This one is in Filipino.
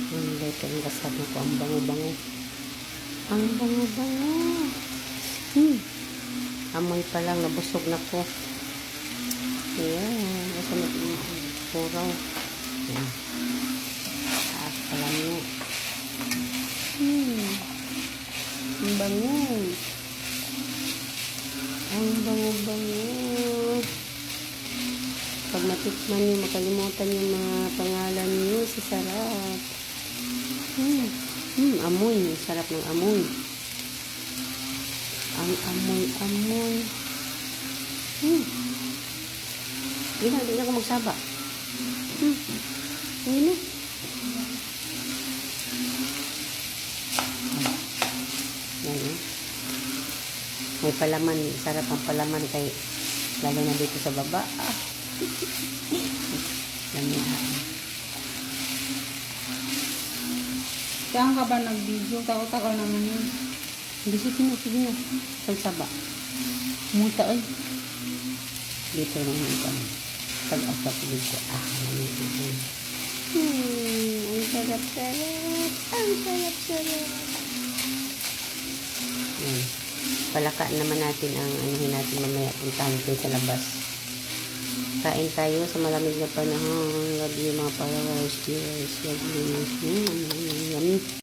Ang late ang kasama ko. Ang bango-bango. Ang bango-bango. Amoy pa lang. Nabusog na ko. Ayan. Asa na puraw. Ayan. Taas pa lang nyo. Ang bango. Ang bango-bango. Pag matikman nyo, makalimutan yung mga pangalan nyo. Si sarap. Amoy. Sarap ng amoy. Ang amoy-amoy. Hindi na ako magsaba. Hindi na. Yan. May palaman. Sarap ang palaman kay lalo na dito sa baba. Lamihan. Saan ka ba nag-video? Tao-tao naman yun. Hindi, sige na. Pagsaba. Muta ay. Dito naman ito. Pag-asap dito. Ang sarap-sarap. Ang sarap-sarap. Palaka naman natin ang anuhin natin mamaya. Puntahan tayo sa labas. Kain tayo sa malamig na panahon. Love you mga followers, viewers. Love you. Yummy.